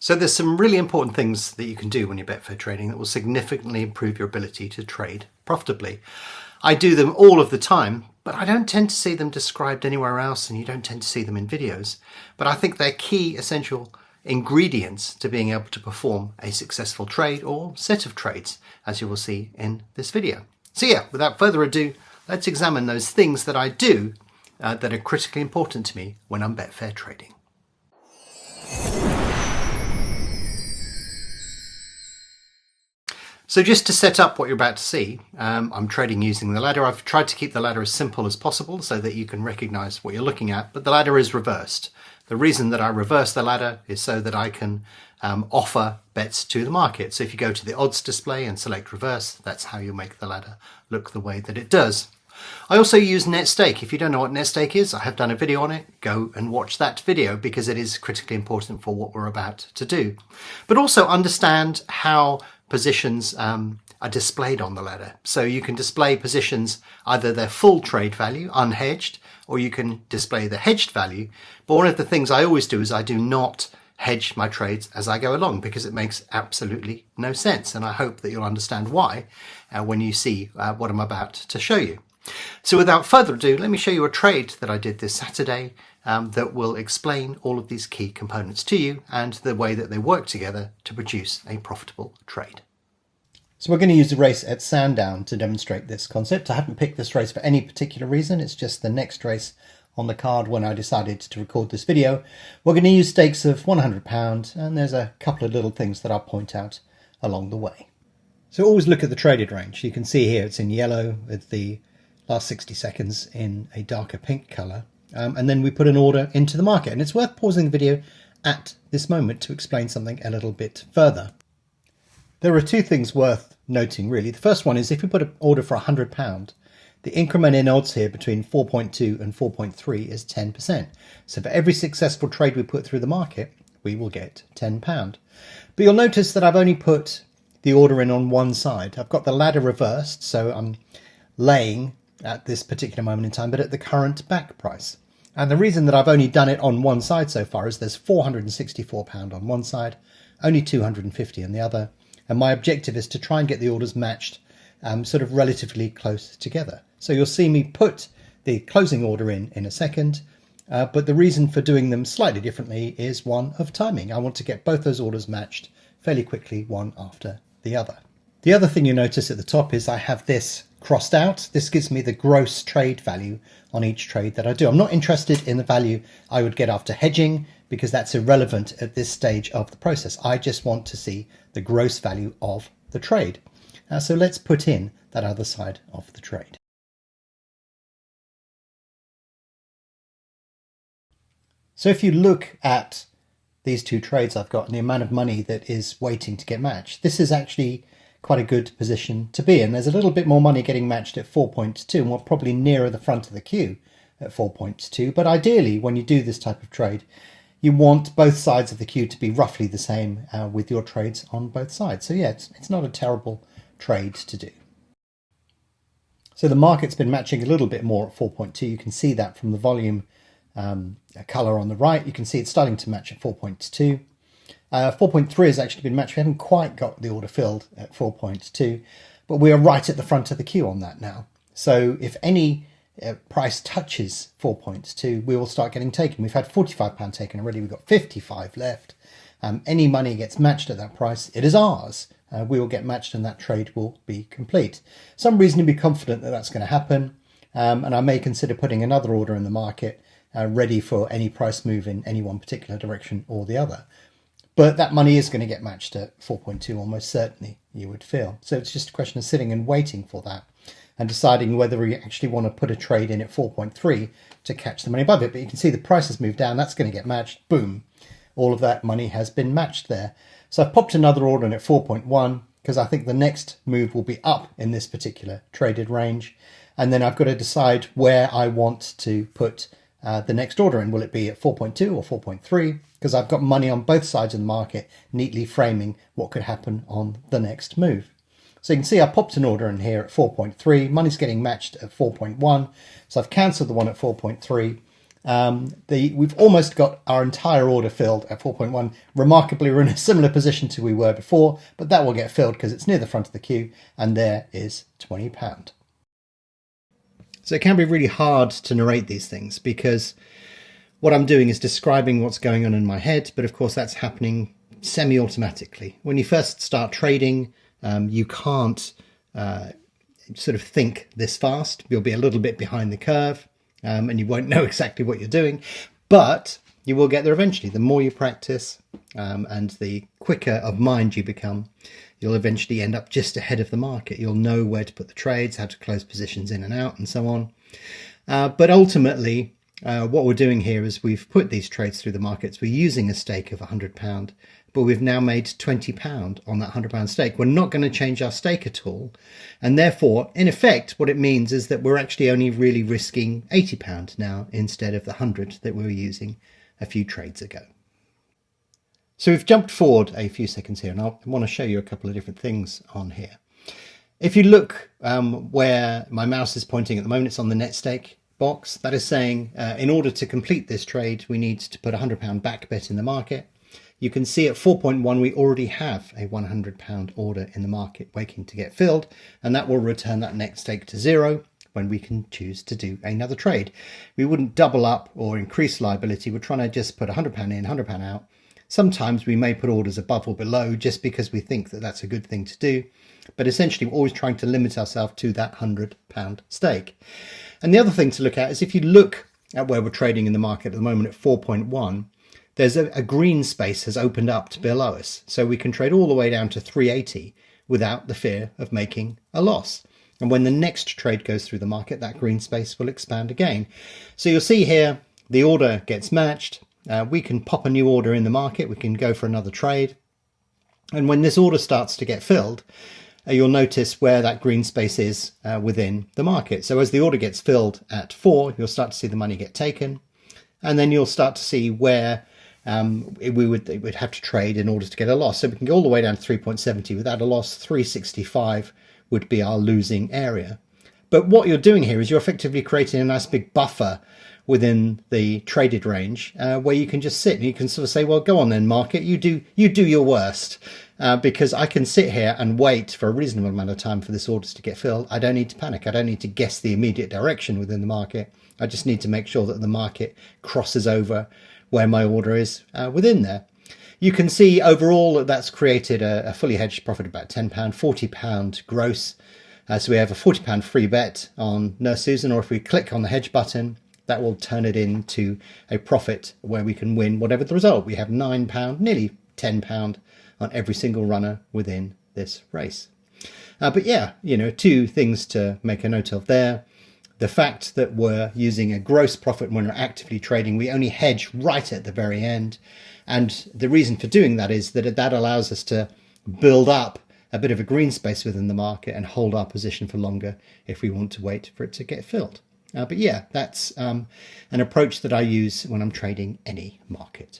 So there's some really important things that you can do when you're Betfair trading that will significantly improve your ability to trade profitably. I do them all of the time, but I don't tend to see them described anywhere else, and you don't tend to see them in videos. But I think they're key essential ingredients to being able to perform a successful trade or set of trades, as you will see in this video. So yeah, without further ado, let's examine those things that I do that are critically important to me when I'm Betfair trading. So just to set up what you're about to see, I'm trading using the ladder. I've tried to keep the ladder as simple as possible so that you can recognize what you're looking at, but the ladder is reversed. The reason that I reverse the ladder is so that I can offer bets to the market. So if you go to the odds display and select reverse, that's how you make the ladder look the way that it does. I also use net stake. If you don't know what net stake is, I have done a video on it. Go and watch that video because it is critically important for what we're about to do. But also understand how positions are displayed on the ladder. So you can display positions, either their full trade value, unhedged, or you can display the hedged value. But one of the things I always do is I do not hedge my trades as I go along because it makes absolutely no sense. And I hope that you'll understand why when you see what I'm about to show you. So without further ado, let me show you a trade that I did this Saturday that will explain all of these key components to you and the way that they work together to produce a profitable trade. So we're going to use the race at Sandown to demonstrate this concept. I haven't picked this race for any particular reason. It's just the next race on the card when I decided to record this video. We're going to use stakes of £100, and there's a couple of little things that I'll point out along the way. So always look at the traded range. You can see here it's in yellow with the last 60 seconds in a darker pink colour, and then we put an order into the market, and it's worth pausing the video at this moment to explain something a little bit further. There are two things worth noting really. The first one is if we put an order for £100, the increment in odds here between 4.2 and 4.3 is 10%. So for every successful trade we put through the market, we will get £10. But you'll notice that I've only put the order in on one side. I've got the ladder reversed, so I'm laying at this particular moment in time, but at the current back price. And the reason that I've only done it on one side so far is there's £464 on one side, only 250 on the other. And my objective is to try and get the orders matched sort of relatively close together. So you'll see me put the closing order in a second, but the reason for doing them slightly differently is one of timing. I want to get both those orders matched fairly quickly, one after the other. The other thing you notice at the top is I have this crossed out. This gives me the gross trade value on each trade that I do. I'm not interested in the value I would get after hedging because that's irrelevant at this stage of the process. I just want to see the gross value of the trade. So let's put in that other side of the trade. So if you look at these two trades I've got and the amount of money that is waiting to get matched, this is actually quite a good position to be in. There's a little bit more money getting matched at 4.2, and we're probably nearer the front of the queue at 4.2. But ideally, when you do this type of trade, you want both sides of the queue to be roughly the same with your trades on both sides. So yeah, it's not a terrible trade to do. So the market's been matching a little bit more at 4.2. You can see that from the volume colour on the right. You can see it's starting to match at 4.2. 4.3 has actually been matched. We haven't quite got the order filled at 4.2, but we are right at the front of the queue on that now. So if any price touches 4.2, we will start getting taken. We've had £45 taken already. We've got 55 left. Any money gets matched at that price, it is ours. We will get matched and that trade will be complete. Some reason to be confident that that's going to happen. And I may consider putting another order in the market ready for any price move in any one particular direction or the other. But that money is going to get matched at 4.2 almost certainly, you would feel. So it's just a question of sitting and waiting for that and deciding whether we actually want to put a trade in at 4.3 to catch the money above it. But you can see the price has moved down. That's going to get matched. Boom. All of that money has been matched there. So I've popped another order in at 4.1 because I think the next move will be up in this particular traded range. And then I've got to decide where I want to put the next order in. Will it be at 4.2 or 4.3? Because I've got money on both sides of the market neatly framing what could happen on the next move. So you can see I popped an order in here at 4.3. Money's getting matched at 4.1. So I've cancelled the one at 4.3. We've almost got our entire order filled at 4.1. Remarkably, we're in a similar position to we were before, but that will get filled because it's near the front of the queue, and there is £20. So it can be really hard to narrate these things because what I'm doing is describing what's going on in my head, but of course that's happening semi-automatically. When you first start trading, you can't sort of think this fast. You'll be a little bit behind the curve, and you won't know exactly what you're doing, but you will get there eventually. The more you practice and the quicker of mind you become, you'll eventually end up just ahead of the market. You'll know where to put the trades, how to close positions in and out, and so on. But ultimately, what we're doing here is we've put these trades through the markets. We're using a stake of £100, but we've now made £20 on that £100 stake. We're not going to change our stake at all. And therefore, in effect, what it means is that we're actually only really risking £80 now instead of the 100 that we were using a few trades ago. So we've jumped forward a few seconds here, and I want to show you a couple of different things on here. If you look where my mouse is pointing at the moment, it's on the net stake box. That is saying in order to complete this trade, we need to put a £100 back bet in the market. You can see at 4.1 we already have a £100 order in the market waiting to get filled, and that will return that net stake to zero when we can choose to do another trade. We wouldn't double up or increase liability. We're trying to just put £100 in, £100 out. Sometimes we may put orders above or below just because we think that that's a good thing to do, but essentially we're always trying to limit ourselves to that £100 stake. And the other thing to look at is if you look at where we're trading in the market at the moment at 4.1, there's a green space has opened up to below us. So we can trade all the way down to 380 without the fear of making a loss. And when the next trade goes through the market, that green space will expand again. So you'll see here, the order gets matched. We can pop a new order in the market. We can go for another trade. And when this order starts to get filled, you'll notice where that green space is within the market. So as the order gets filled at 4, you'll start to see the money get taken. And then you'll start to see where we would have to trade in order to get a loss. So we can go all the way down to 3.70 without a loss. 365 would be our losing area. But what you're doing here is you're effectively creating a nice big buffer within the traded range where you can just sit and you can sort of say, well, go on then, market, you do your worst, because I can sit here and wait for a reasonable amount of time for this order to get filled. I don't need to panic. I don't need to guess the immediate direction within the market. I just need to make sure that the market crosses over where my order is within there. You can see overall that that's created a fully hedged profit of about £10, £40 gross. So we have a £40 free bet on Nurse Susan, or if we click on the hedge button, that will turn it into a profit where we can win whatever the result. We have £9, nearly £10 on every single runner within this race. But yeah, two things to make a note of there. The fact that we're using a gross profit when we're actively trading, we only hedge right at the very end. And the reason for doing that is that allows us to build up a bit of a green space within the market and hold our position for longer if we want to wait for it to get filled. But yeah, that's an approach that I use when I'm trading any market.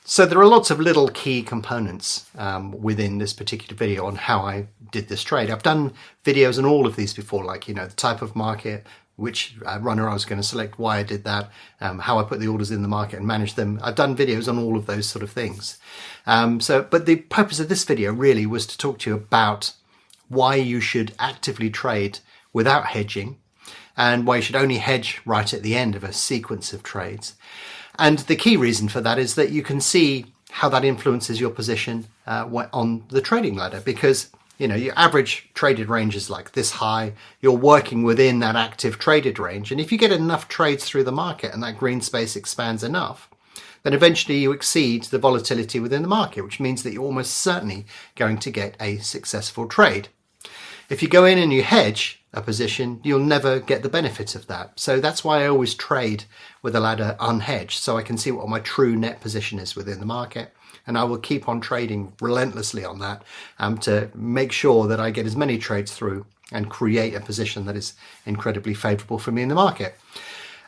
So there are lots of little key components within this particular video on how I did this trade. I've done videos on all of these before, like, the type of market, which runner I was going to select, why I did that, how I put the orders in the market and manage them. I've done videos on all of those sort of things. But the purpose of this video really was to talk to you about why you should actively trade without hedging, and why you should only hedge right at the end of a sequence of trades. And the key reason for that is that you can see how that influences your position on the trading ladder, because your average traded range is like this high. You're working within that active traded range. And if you get enough trades through the market and that green space expands enough, then eventually you exceed the volatility within the market, which means that you're almost certainly going to get a successful trade. If you go in and you hedge a position, you'll never get the benefit of that. So that's why I always trade with a ladder unhedged, so I can see what my true net position is within the market. And I will keep on trading relentlessly on that to make sure that I get as many trades through and create a position that is incredibly favorable for me in the market.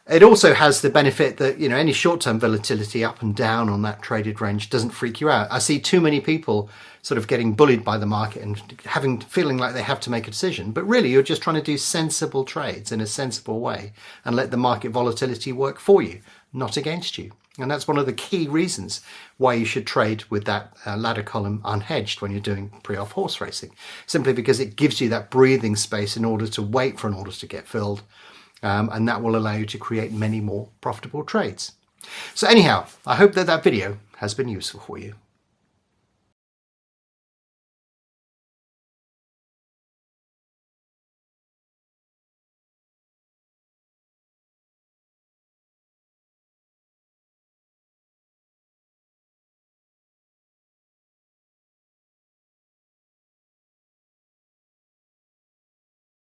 It also has the benefit that, any short-term volatility up and down on that traded range doesn't freak you out. I see too many people sort of getting bullied by the market and feeling like they have to make a decision. But really, you're just trying to do sensible trades in a sensible way and let the market volatility work for you. not against you. And that's one of the key reasons why you should trade with that ladder column unhedged when you're doing pre-off horse racing, simply because it gives you that breathing space in order to wait for an order to get filled, and that will allow you to create many more profitable trades. So anyhow, I hope that video has been useful for you.